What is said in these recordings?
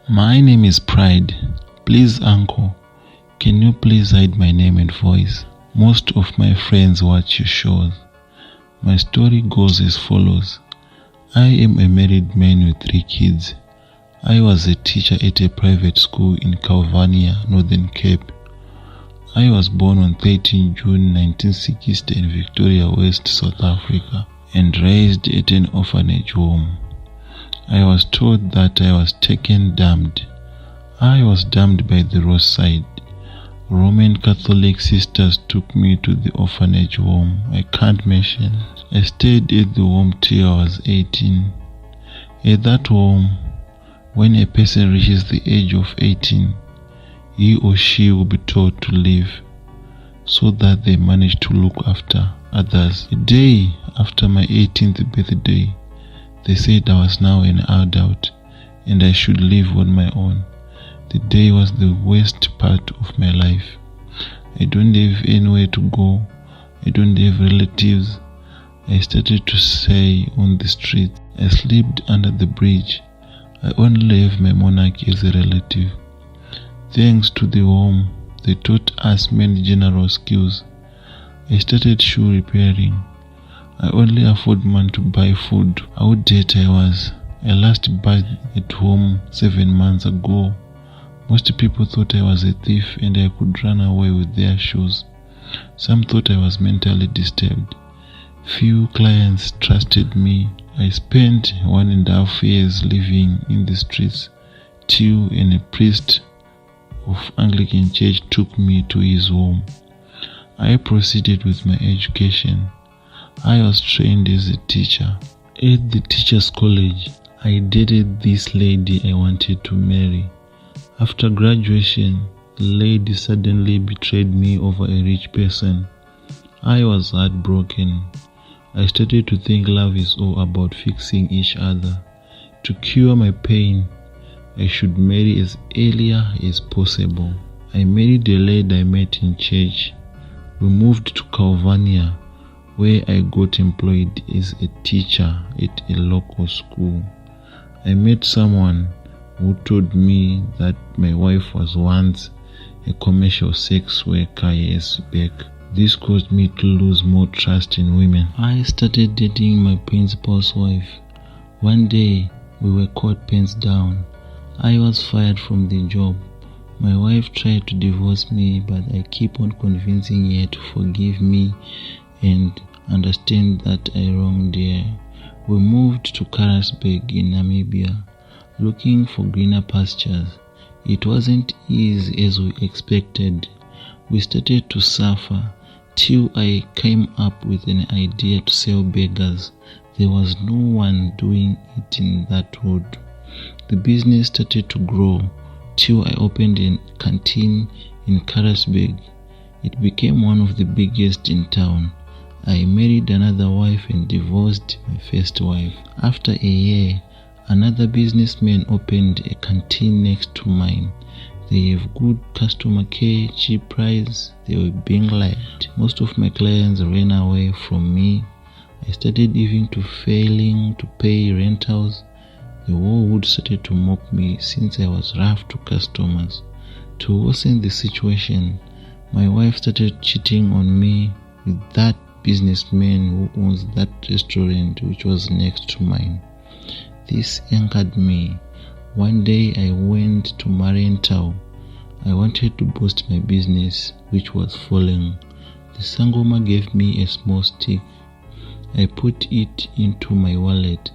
My name is Pride. Please, uncle, can you please hide my name and voice? Most of my friends watch your shows. My story goes as follows. I am a married man with 3 kids. I was a teacher at a private school in Calvania, Northern Cape. I was born on 13 June 1960 in Victoria West, South Africa, and raised at an orphanage home. I was told that I was damned. I was damned by the roadside. Roman Catholic sisters took me to the orphanage home I can't mention. I stayed at the home till I was 18. At that home, when a person reaches the age of 18, he or she will be taught to live so that they manage to look after others. The day after my 18th birthday, they said I was now an adult and I should live on my own. The day was the worst part of my life. I don't have anywhere to go. I don't have relatives. I started to stay on the street. I slept under the bridge. I only have my monarch as a relative. Thanks to the home, they taught us many general skills. I started shoe repairing. I only afford money to buy food. How dirty I was. I last bathed at home 7 months ago. Most people thought I was a thief and I could run away with their shoes. Some thought I was mentally disturbed. Few clients trusted me. I spent 1.5 years living in the streets till a priest of Anglican Church took me to his home. I proceeded with my education. I was trained as a teacher. At the teacher's college, I dated this lady I wanted to marry. After graduation, the lady suddenly betrayed me over a rich person. I was heartbroken. I started to think love is all about fixing each other. To cure my pain, I should marry as earlier as possible. I married a lady I met in church. We moved to Calvania, where I got employed as a teacher at a local school. I met someone who told me that my wife was once a commercial sex worker years back. This caused me to lose more trust in women. I started dating my principal's wife. One day, we were caught pants down. I was fired from the job. My wife tried to divorce me, but I keep on convincing her to forgive me and understand that I wronged her. We moved to Karasburg in Namibia, looking for greener pastures. It wasn't easy as we expected. We started to suffer till I came up with an idea to sell burgers. There was no one doing it in that road. The business started to grow till I opened a canteen in Karasburg. It became one of the biggest in town. I married another wife and divorced my first wife. After a year, another businessman opened a canteen next to mine. They have good customer care, cheap price, they were being liked. Most of my clients ran away from me. I started even to failing to pay rentals. The whole wood started to mock me since I was rough to customers. To worsen the situation, my wife started cheating on me with that businessman who owns that restaurant which was next to mine. This angered me. One day I went to Marienthal. I wanted to boost my business, which was falling. The Sangoma gave me a small stick. I put it into my wallet.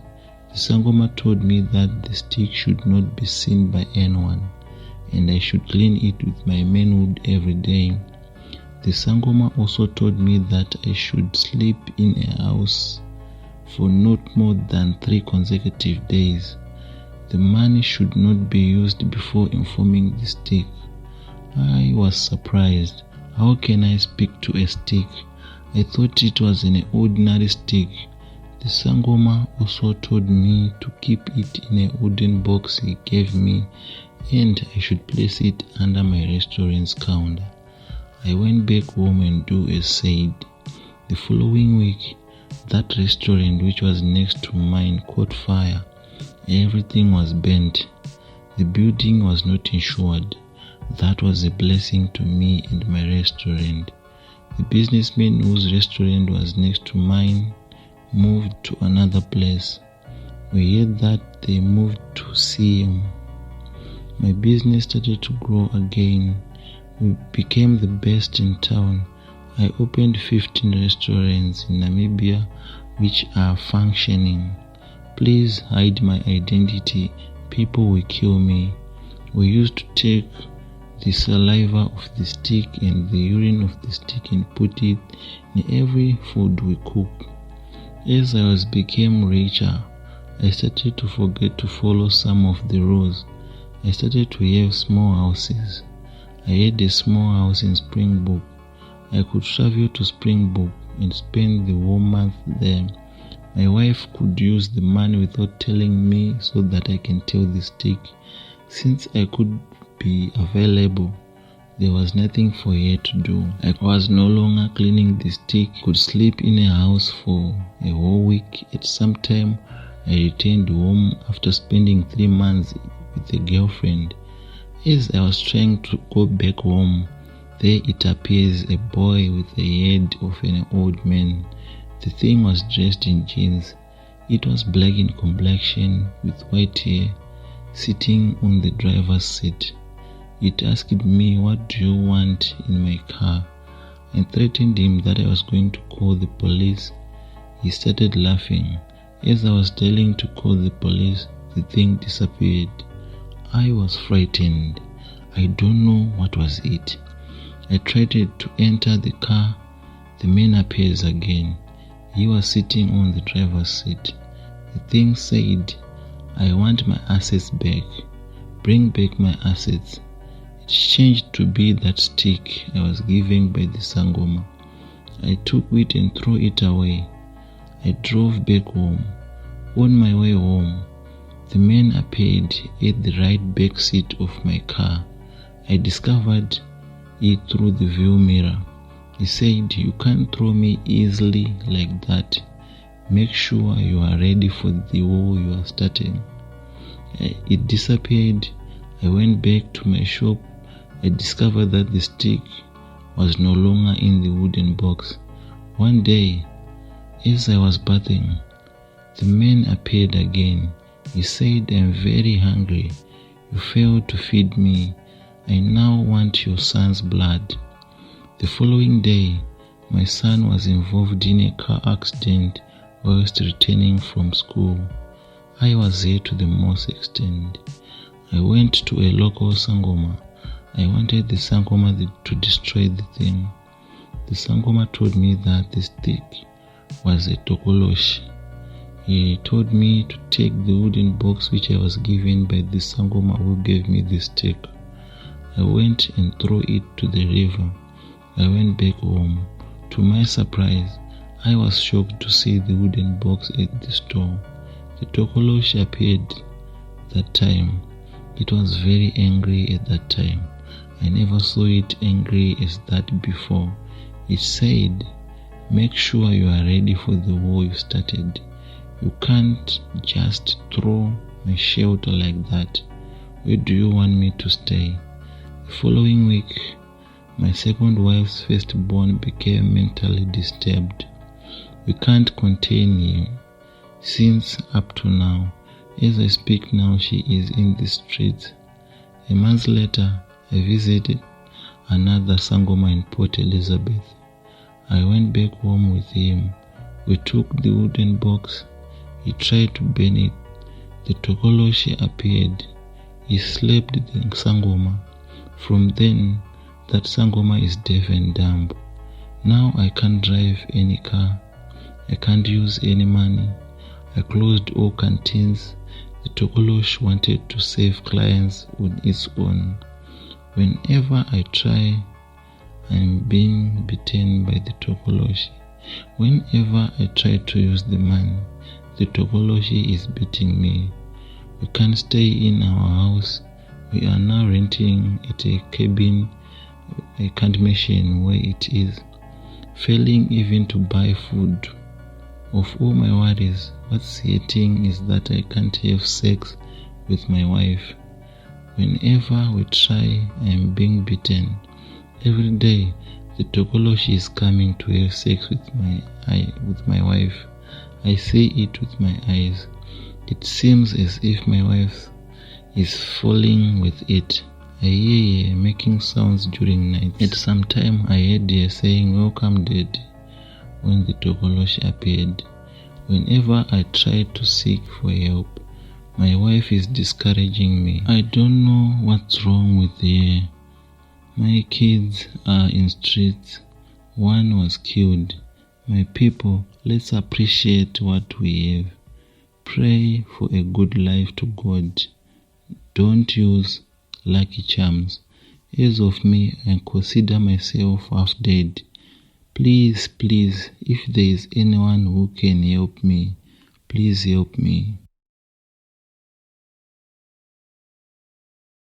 The Sangoma told me that the stick should not be seen by anyone, and I should clean it with my manwood every day. The Sangoma also told me that I should sleep in a house for not more than 3 consecutive days. The money should not be used before informing the stick. I was surprised. How can I speak to a stick? I thought it was an ordinary stick. The Sangoma also told me to keep it in a wooden box he gave me, and I should place it under my restaurant's counter. I went back home and do as said. The following week, that restaurant which was next to mine caught fire. Everything was burnt. The building was not insured. That was a blessing to me and my restaurant. The businessman whose restaurant was next to mine moved to another place. We heard that they moved to see him. My business started to grow again. We became the best in town. I opened 15 restaurants in Namibia which are functioning. Please hide my identity. People will kill me. We used to take the saliva of the stick and the urine of the stick and put it in every food we cook. As I became richer, I started to forget to follow some of the rules. I started to have small houses. I had a small house in Springbok. I could travel to Springbok and spend the whole month there. My wife could use the money without telling me so that I can tell the stick. Since I could be available, there was nothing for her to do. I was no longer cleaning the stick. I could sleep in a house for a whole week. At some time, I returned home after spending 3 months with a girlfriend. As I was trying to go back home, there it appears a boy with the head of an old man. The thing was dressed in jeans. It was black in complexion with white hair, sitting on the driver's seat. It asked me, "What do you want in my car?" I threatened him that I was going to call the police. He started laughing. As I was telling to call the police, the thing disappeared. I was frightened. I don't know what was it. I tried to enter the car. The man appears again. He was sitting on the driver's seat. The thing said, "I want my assets back. Bring back my assets." It changed to be that stick I was given by the Sangoma. I took it and threw it away. I drove back home. On my way home, the man appeared at the right back seat of my car. I discovered it through the view mirror. He said, "You can't throw me easily like that. Make sure you are ready for the war you are starting." It disappeared. I went back to my shop. I discovered that the stick was no longer in the wooden box. One day, as I was bathing, the man appeared again. He said, "I'm very hungry. You failed to feed me. I now want your son's blood." The following day, my son was involved in a car accident whilst returning from school. I was there to the most extent. I went to a local Sangoma. I wanted the Sangoma to destroy the thing. The Sangoma told me that the stick was a thokholoshi. He told me to take the wooden box which I was given by the Sangoma who gave me the stick. I went and threw it to the river. I went back home. To my surprise, I was shocked to see the wooden box at the store. The thokholoshi appeared that time. It was very angry at that time. I never saw it angry as that before. It said, "Make sure you are ready for the war you started. You can't just throw my shelter like that. Where do you want me to stay?" The following week, my second wife's firstborn became mentally disturbed. We can't contain him. Since up to now, as I speak now, she is in the streets. A month later, I visited another Sangoma in Port Elizabeth. I went back home with him. We took the wooden box. He tried to burn it. The thokholoshi appeared. He slapped the Sangoma. From then, that Sangoma is deaf and dumb. Now I can't drive any car. I can't use any money. I closed all canteens. The thokholoshi wanted to save clients on its own. Whenever I try, I'm being beaten by the thokholoshi. Whenever I try to use the money, the thokholoshi is beating me. We can't stay in our house. We are now renting at a cabin. I can't mention where it is. Failing even to buy food. Of all my worries, what's hitting is that I can't have sex with my wife. Whenever we try, I am being beaten. Every day, the thokholoshi is coming to have sex with my wife. I see it with my eyes. It seems as if my wife is falling with it. I hear her making sounds during night. At some time, I heard her saying, "Welcome, Dad," when the thokholoshi appeared. Whenever I try to seek for help, my wife is discouraging me. I don't know what's wrong with her. My kids are in streets. One was killed. My people, let's appreciate what we have. Pray for a good life to God. Don't use lucky charms. As of me, I consider myself half dead. Please, if there is anyone who can help me, please help me.